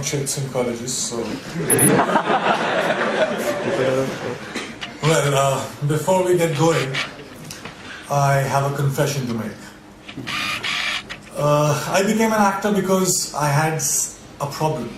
chits in colleges, so... Well, before we get going, I have a confession to make. I became an actor because I had a problem.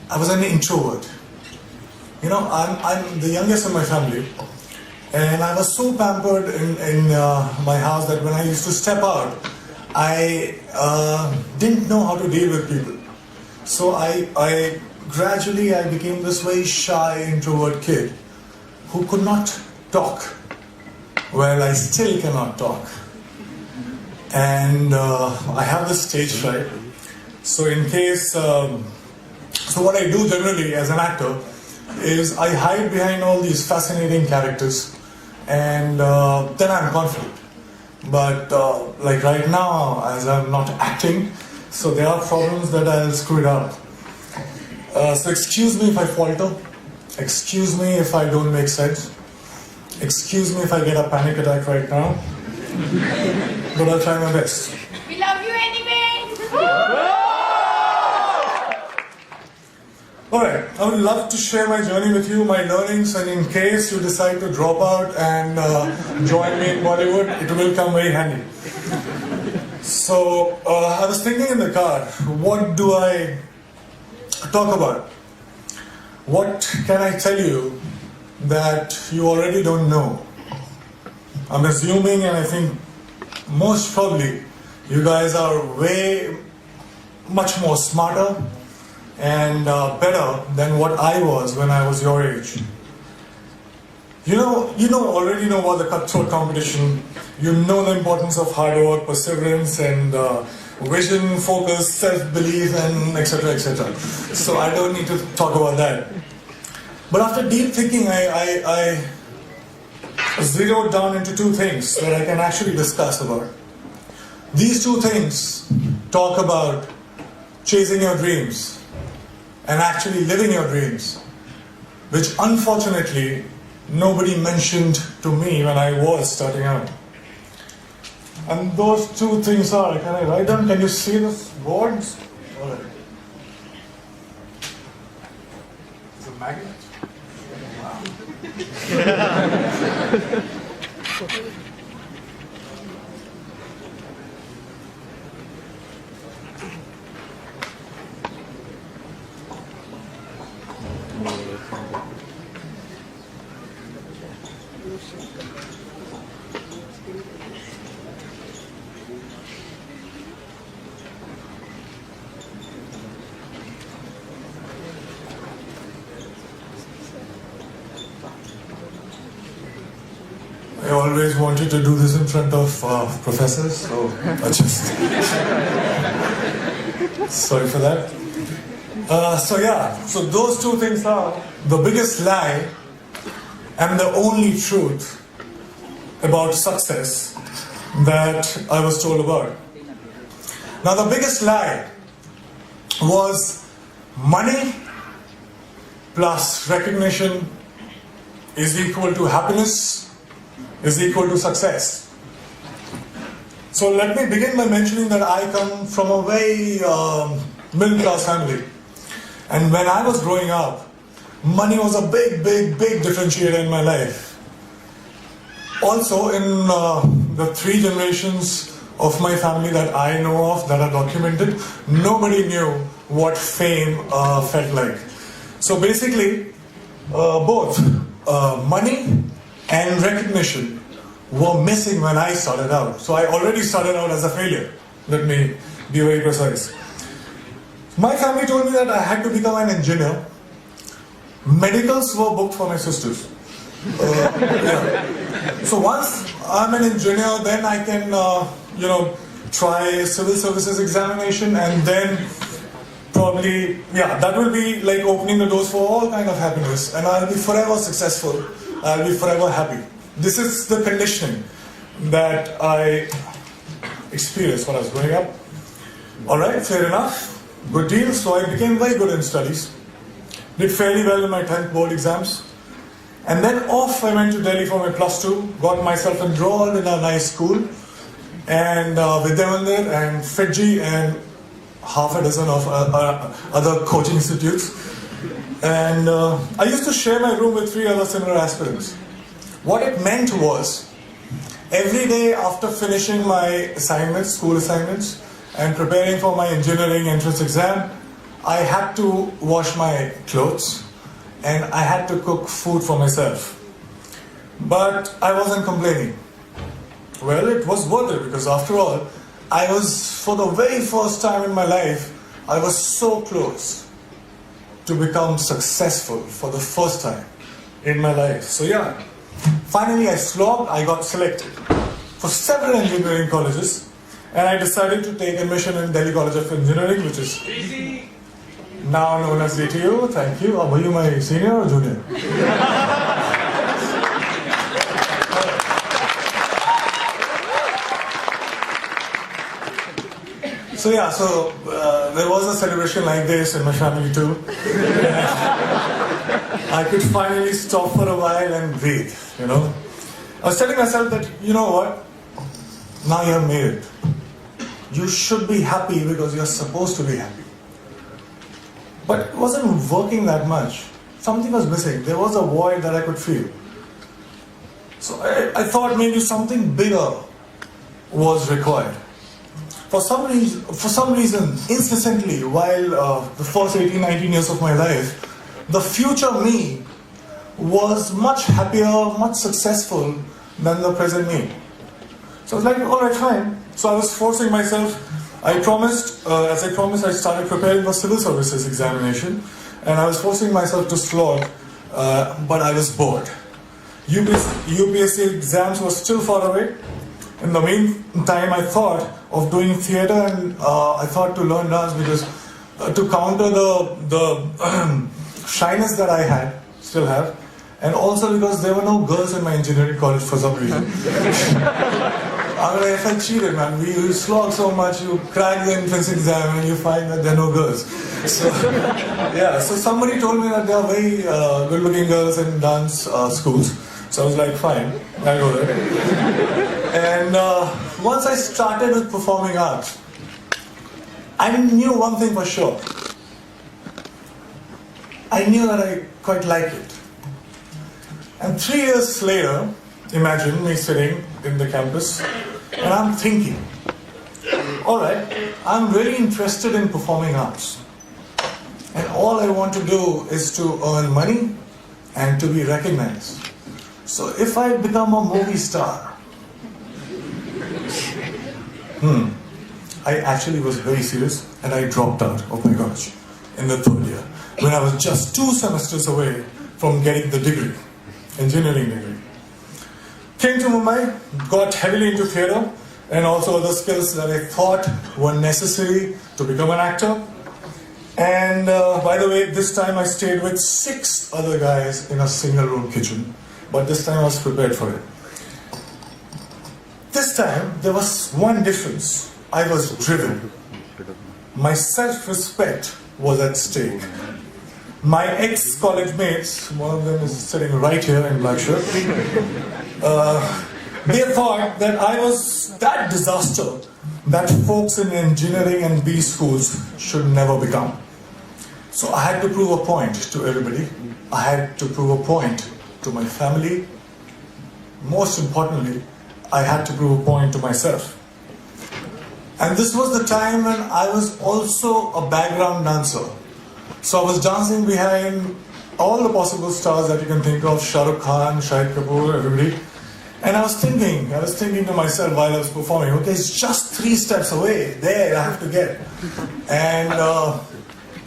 I was an introvert. You know, I'm the youngest in my family, and I was so pampered in my house that when I used to step out, I didn't know how to deal with people. So I gradually became this very shy, introvert kid who could not talk. Well, I still cannot talk. And I have this stage fright. So in case, so what I do generally as an actor is I hide behind all these fascinating characters, and then I'm confident. But like right now, as I'm not acting, so there are problems that I'll screw it up. So excuse me if I falter. Excuse me if I don't make sense. Excuse me if I get a panic attack right now. But I'll try my best. We love you anyway! Alright, I would love to share my journey with you, my learnings, and in case you decide to drop out and join me in Bollywood, it will come very handy. So, I was thinking in the car, what do I talk about? What can I tell you that you already don't know? I'm assuming, and I think most probably, you guys are way much more smarter and better than what I was when I was your age. You already know about the cutthroat competition. You know the importance of hard work, perseverance, and vision, focus, self-belief, and etc., etc. So I don't need to talk about that. But after deep thinking, I zeroed down into two things that I can actually discuss about. These two things talk about chasing your dreams and actually living your dreams, which unfortunately nobody mentioned to me when I was starting out. And those two things are, can I write down? Can you see the boards? All right. It's a magnet. Wow. I always wanted to do this in front of professors, so I just... Sorry for that. So those two things are the biggest lie and the only truth about success that I was told about. Now the biggest lie was money plus recognition is equal to happiness, is equal to success. So let me begin by mentioning that I come from a very middle class family. And when I was growing up, money was a big differentiator in my life. Also in the three generations of my family that I know of, that are documented, nobody knew what fame felt like. So basically, both money and recognition were missing when I started out. So I already started out as a failure. Let me be very precise. My family told me that I had to become an engineer. Medicals were booked for my sisters. So once I'm an engineer, then I can, try civil services examination, and then probably, that will be like opening the doors for all kind of happiness, and I'll be forever successful. I'll be forever happy. This is the conditioning that I experienced when I was growing up. Alright, fair enough. Good deal. So I became very good in studies. Did fairly well in my 10th board exams. And then off I went to Delhi for my +2. Got myself enrolled in a nice school. And Vidyamandir and Fiji and half a dozen of other coaching institutes. And I used to share my room with 3 other similar aspirants. What it meant was, every day after finishing my assignments, school assignments, and preparing for my engineering entrance exam, I had to wash my clothes and I had to cook food for myself. But I wasn't complaining. Well, it was worth it because after all, I was, for the very first time in my life, I was so close to become successful for the first time in my life. So yeah, finally I slogged, I got selected for several engineering colleges, and I decided to take admission in Delhi College of Engineering, which is now known as DTU. Thank you. Were you my senior or junior? So yeah, there was a celebration like this in my family too. I could finally stop for a while and breathe, you know. I was telling myself that, you know what, now you have made it. You should be happy because you're supposed to be happy. But it wasn't working that much. Something was missing. There was a void that I could feel. So I thought maybe something bigger was required. For some reason, incessantly, while the first 18, 19 years of my life, the future me was much happier, much successful than the present me. So I was like, all right, fine. So I was forcing myself. I promised, as I promised, I started preparing for civil services examination, and I was forcing myself to slog, but I was bored. UPSC exams were still far away. In the meantime, I thought of doing theatre, and I thought to learn dance because to counter the shyness that I still have, and also because there were no girls in my engineering college for some reason. I mean, I felt cheated, man. You slog so much, you crack the entrance exam, and you find that there are no girls. So, yeah. So somebody told me that there are very good-looking girls in dance schools. So I was like, fine, I'll go there. And once I started with performing arts, I knew one thing for sure. I knew that I quite liked it. And 3 years later, imagine me sitting in the campus, and I'm thinking, all right, I'm really interested in performing arts. And all I want to do is to earn money and to be recognized. So if I become a movie star, I actually was very serious and I dropped out of my college in the 3rd year when I was just 2 semesters away from getting the degree, engineering degree. Came to Mumbai, got heavily into theatre and also other skills that I thought were necessary to become an actor. And by the way, this time I stayed with 6 other guys in a single room kitchen. But this time I was prepared for it. This time there was one difference. I was driven. My self-respect was at stake. My ex-college mates, one of them is sitting right here in black shirt, they thought that I was that disaster that folks in engineering and B schools should never become. So I had to prove a point to everybody. I had to prove a point to my family. Most importantly, I had to prove a point to myself. And this was the time when I was also a background dancer. So I was dancing behind all the possible stars that you can think of, Shah Rukh Khan, Shahid Kapoor, everybody. And I was thinking to myself while I was performing, okay, it's just 3 steps away, there I have to get. And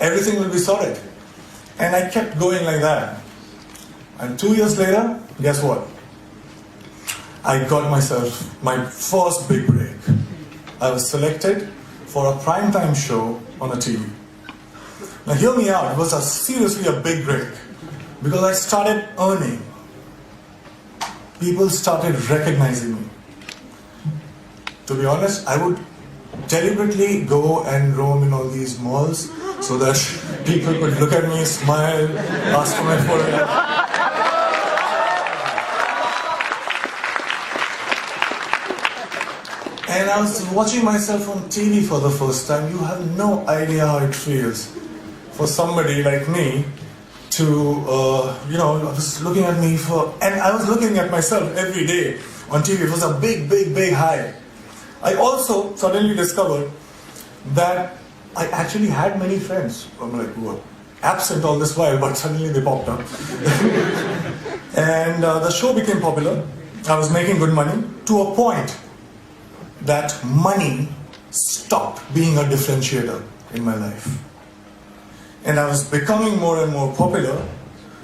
everything will be sorted. And I kept going like that. And 2 years later, guess what? I got myself my first big break. I was selected for a primetime show on a TV. Now hear me out, it was seriously a big break. Because I started earning. People started recognizing me. To be honest, I would deliberately go and roam in all these malls so that people could look at me, smile, ask for my photograph. And I was watching myself on TV for the first time. You have no idea how it feels for somebody like me to, I was looking at me and I was looking at myself every day on TV. It was a big, big, big high. I also suddenly discovered that I actually had many friends. I'm like, who were absent all this while, but suddenly they popped up. And the show became popular. I was making good money to a point that money stopped being a differentiator in my life. And I was becoming more and more popular.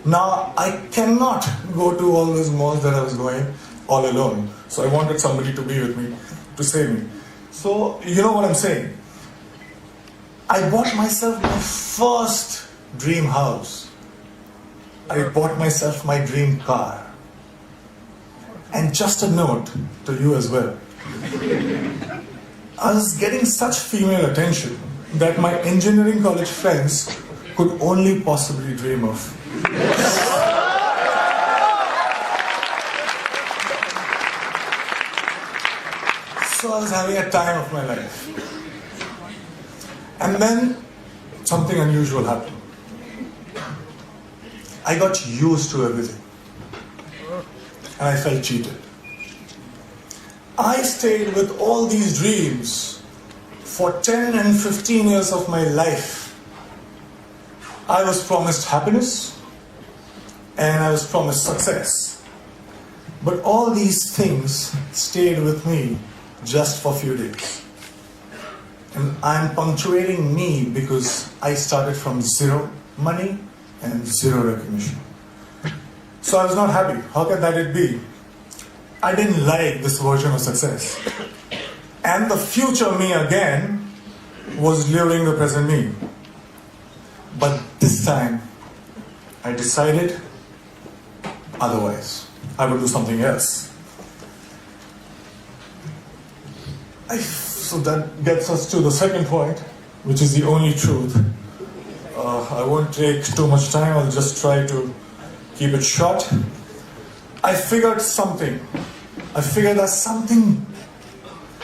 Now I cannot go to all those malls that I was going all alone. So I wanted somebody to be with me, to save me. So you know what I'm saying? I bought myself my first dream house. I bought myself my dream car. And just a note to you as well. I was getting such female attention that my engineering college friends could only possibly dream of. So I was having a time of my life. And then something unusual happened. I got used to everything. And I felt cheated. I stayed with all these dreams for 10 and 15 years of my life. I was promised happiness and I was promised success. But all these things stayed with me just for a few days. And I'm punctuating me because I started from zero money and zero recognition. So I was not happy. How can that it be? I didn't like this version of success. And the future me again was luring the present me. But this time, I decided otherwise. I would do something else. So that gets us to the second point, which is the only truth. I won't take too much time. I'll just try to keep it short. I figured something. I figured that something,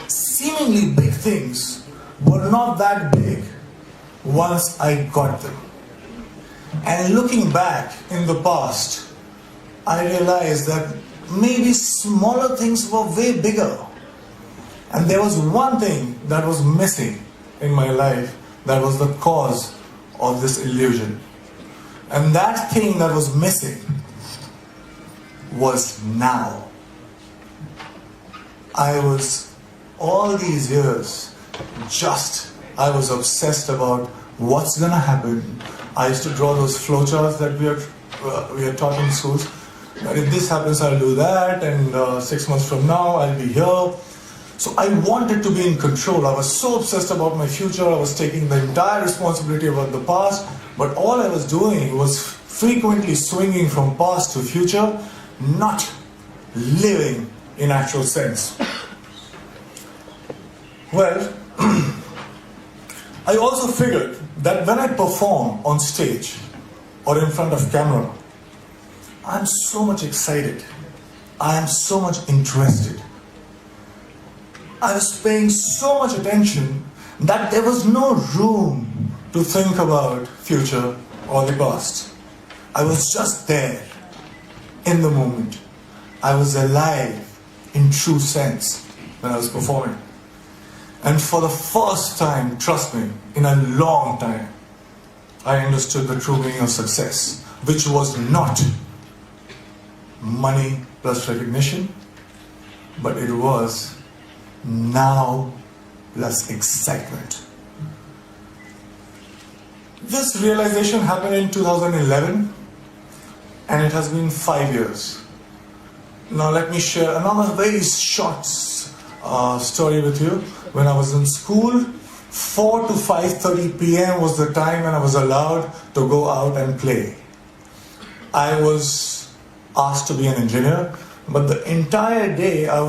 seemingly big things, were not that big once I got them. And looking back in the past, I realized that maybe smaller things were way bigger. And there was one thing that was missing in my life that was the cause of this illusion. And that thing that was missing was now. I was, all these years, I was obsessed about what's gonna happen. I used to draw those flowcharts that we are taught in schools. But if this happens, I'll do that, and 6 months from now, I'll be here. So I wanted to be in control. I was so obsessed about my future. I was taking the entire responsibility about the past. But all I was doing was frequently swinging from past to future, not living in actual sense. Well, I also figured that when I perform on stage or in front of camera, I'm so much excited. I am so much interested. I was paying so much attention that there was no room to think about future or the past. I was just there in the moment. I was alive in true sense when I was performing. And for the first time, trust me, in a long time, I understood the true meaning of success, which was not money plus recognition, but it was now plus excitement. This realization happened in 2011, and it has been 5 years. Now let me share another very short story with you. When I was in school, 4 to 5:30 p.m. was the time when I was allowed to go out and play. I was asked to be an engineer, but the entire day I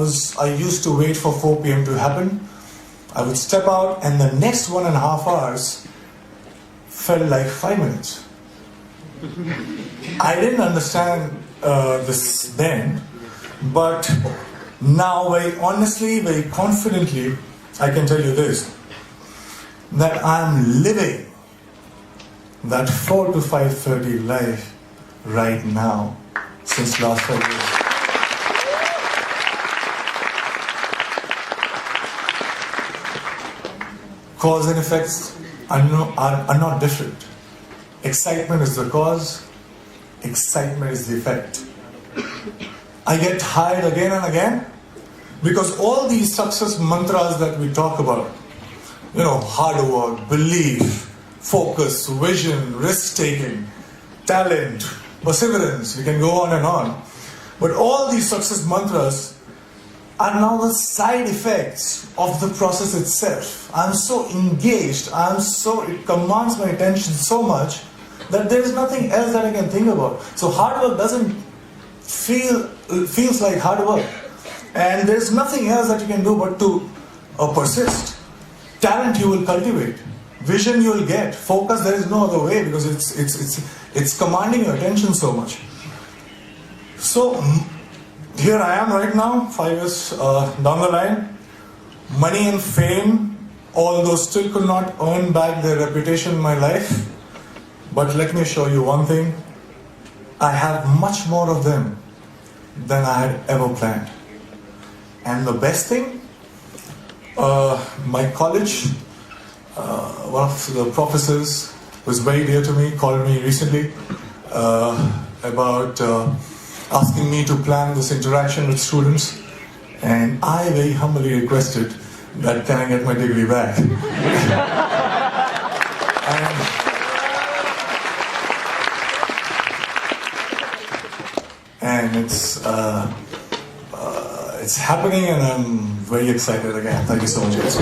used to wait for 4 p.m. to happen. I would step out, and the next 1.5 hours felt like 5 minutes. I didn't understand this then, but Now, very honestly, very confidently, I can tell you this, that I'm living that 4 to 5:30 life right now since last 5 years. Cause and effects are not different. Excitement is the cause, excitement is the effect. I get tired again and again because all these success mantras that we talk about, hard work, belief, focus, vision, risk-taking, talent, perseverance, we can go on and on. But all these success mantras are now the side effects of the process itself. I'm so engaged, it commands my attention so much that there is nothing else that I can think about. So hard work doesn't feels like hard work. And there's nothing else that you can do but to persist. Talent you will cultivate. Vision you will get. Focus, there is no other way because it's commanding your attention so much. So here I am right now, 5 years down the line. Money and fame, although still could not earn back their reputation in my life. But let me show you one thing. I have much more of them than I had ever planned. And the best thing, my college, one of the professors who is very dear to me called me recently about asking me to plan this interaction with students, and I very humbly requested that can I get my degree back. and it's happening, and I'm very excited again. Thank you so much, guys.